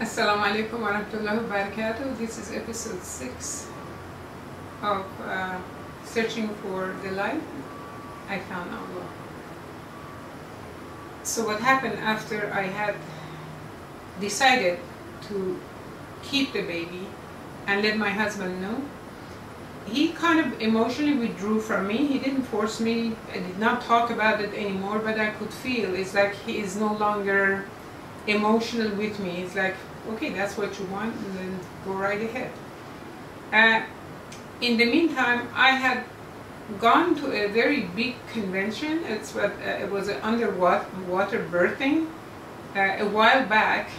Assalamu alaikum wa rahmatullahi wa barakatuh. This is episode 6 of Searching for the Light I Found Allah. So what happened after I had decided to keep the baby and let my husband know, he kind of emotionally withdrew from me. He didn't force me. I did not talk about it anymore, but I could feel it's like he is no longer emotional with me. It's like, okay, that's what you want, and then go right ahead. In the meantime, I had gone to a very big convention. It was an underwater birthing a while back.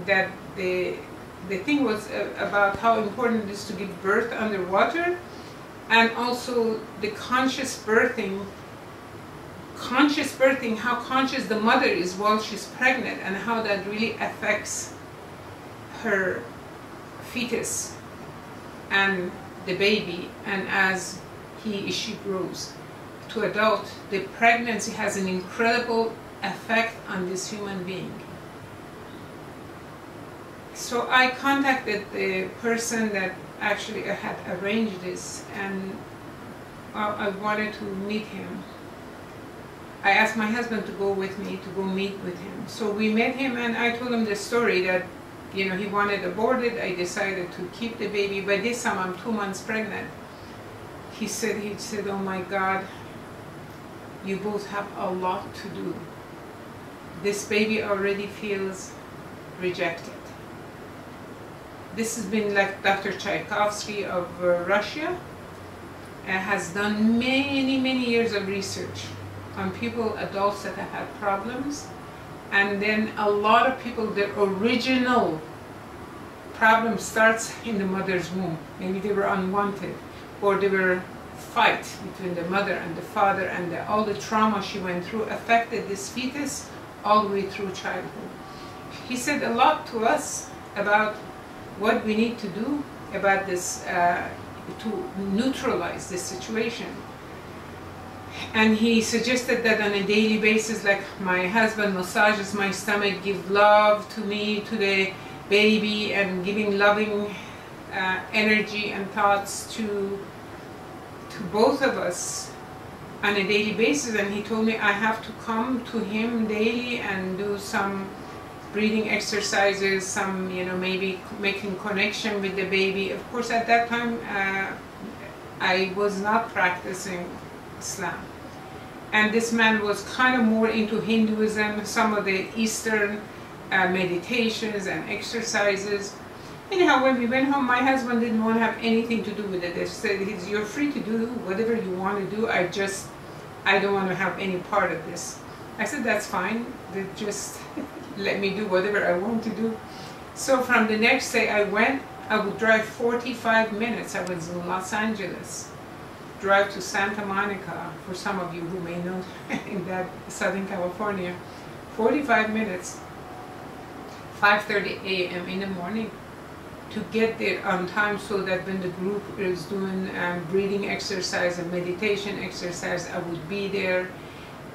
That the thing was about how important it is to give birth underwater, and also the conscious birthing, how conscious the mother is while she's pregnant, and how that really affects her fetus and the baby, and as she grows to adult, the pregnancy has an incredible effect on this human being. So I contacted the person that actually had arranged this, and I wanted to meet him. I asked my husband to go with me, to go meet with him. So we met him, and I told him the story that, you know, he wanted aborted. I decided to keep the baby. By this time, I'm 2 months pregnant. He said, oh my God, you both have a lot to do. This baby already feels rejected. This has been like Dr. Tchaikovsky of Russia has done many years of research on people, adults that have had problems, and then a lot of people, the original problem starts in the mother's womb. Maybe they were unwanted, or they were fight between the mother and the father, and all the trauma she went through affected this fetus all the way through childhood. He said a lot to us about what we need to do about this to neutralize this situation. And he suggested that on a daily basis, like my husband massages my stomach, give love to me, to the baby, and giving loving energy and thoughts to both of us on a daily basis. And he told me I have to come to him daily and do some breathing exercises, some, you know, maybe making connection with the baby. Of course, at that time, I was not practicing Islam. And this man was kind of more into Hinduism, some of the Eastern meditations and exercises. Anyhow, when we went home, my husband didn't want to have anything to do with it. He said, you're free to do whatever you want to do. I don't want to have any part of this. I said, that's fine. Just let me do whatever I want to do. So from the next day I would drive 45 minutes. I was in Los Angeles. Drive to Santa Monica, for some of you who may know, in that Southern California. 45 minutes, 5:30 a.m. in the morning, to get there on time, so that when the group is doing breathing exercise and meditation exercise, I would be there.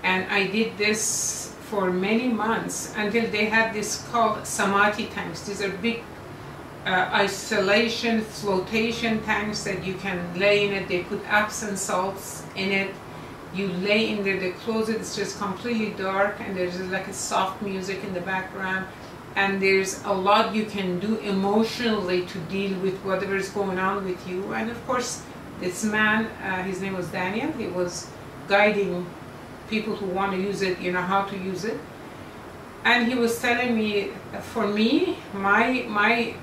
And I did this for many months until they had this called samadhi tanks. These are big isolation flotation tanks that you can lay in it. They put Epsom salts in it. You lay in there, they close it, it's just completely dark, and there's like a soft music in the background. And there's a lot you can do emotionally to deal with whatever is going on with you. And of course, this man, his name was Daniel, he was guiding people who want to use it, you know, how to use it. And he was telling me, for me, my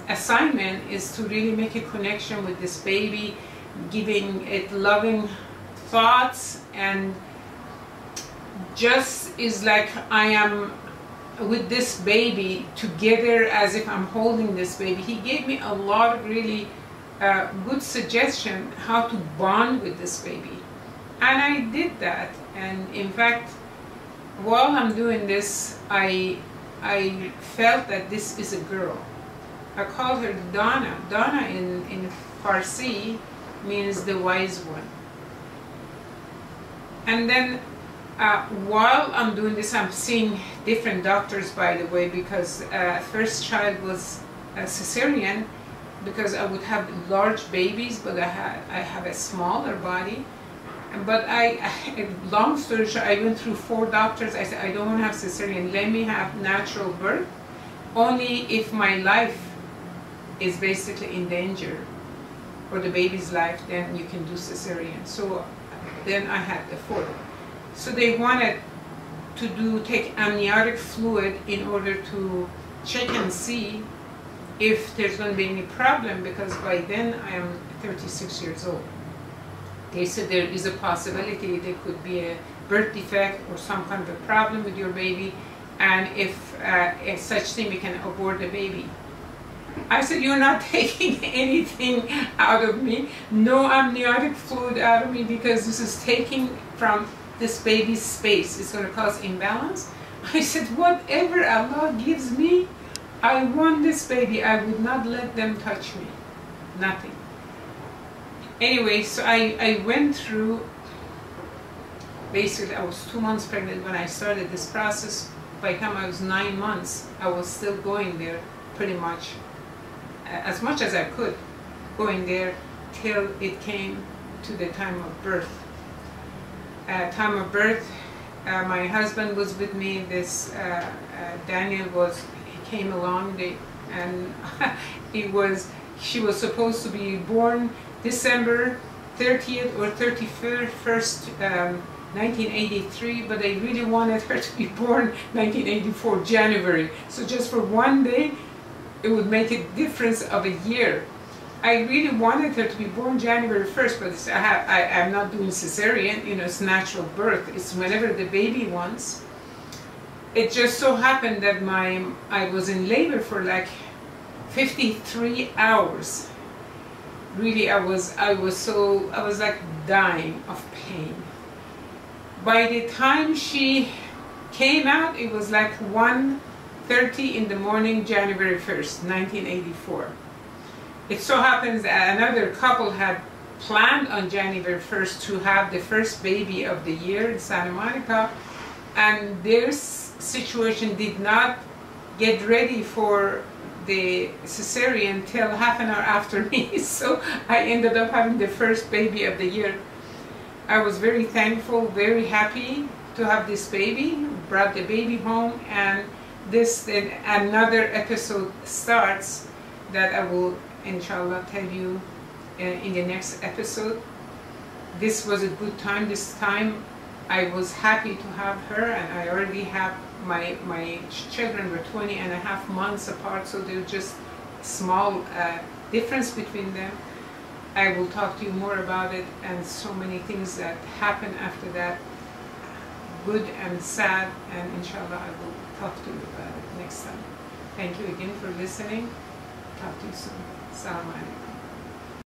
assignment is to really make a connection with this baby, giving it loving thoughts, and just is like I am with this baby together, as if I'm holding this baby. He gave me a lot of really good suggestion how to bond with this baby, and I did that. And in fact, while I'm doing this, I felt that this is a girl. I called her Dana. Dana in Farsi means the wise one. And then While I'm doing this, I'm seeing different doctors, by the way, because first child was a cesarean, because I would have large babies, but I have a smaller body. But long story short, I went through 4 doctors. I said, I don't want to have cesarean, let me have natural birth. Only if my life is basically in danger, or the baby's life, then you can do cesarean. So then I had the 4th. So they wanted to take amniotic fluid in order to check and see if there's going to be any problem, because by then I am 36 years old. They said there is a possibility there could be a birth defect or some kind of a problem with your baby, and if such thing, we can abort the baby. I said, you're not taking anything out of me, no amniotic fluid out of me, because this is taking from this baby's space. It's going to cause imbalance. I said, whatever Allah gives me, I want this baby. I would not let them touch me. Nothing. Anyway, so I went through, basically I was 2 months pregnant when I started this process. By the time I was 9 months, I was still going there pretty much as I could, going there till it came to the time of birth. My husband was with me. This Daniel he came along, and she was supposed to be born December 30th or 31st, 1983, but I really wanted her to be born 1984 January. So just for one day, it would make a difference of a year. I really wanted her to be born January 1st, but I'm not doing cesarean, it's natural birth. It's whenever the baby wants. It just so happened that I was in labor for like 53 hours. Really, I was like dying of pain. By the time she came out, it was like 1:30 in the morning, January 1st, 1984. It so happens that another couple had planned on January 1st to have the first baby of the year in Santa Monica, and their situation did not get ready for the cesarean till half an hour after me. So I ended up having the first baby of the year. I was very thankful, very happy to have this baby, brought the baby home, and then another episode starts that I will inshallah tell you in the next episode. This was a good time. This time I was happy to have her, and I already have my children were 20.5 months apart, so there was just small difference between them. I will talk to you more about it, and so many things that happened after that, good and sad, and inshallah I will talk to you about it next time. Thank you again for listening. Talk to you soon. Assalamu alaikum.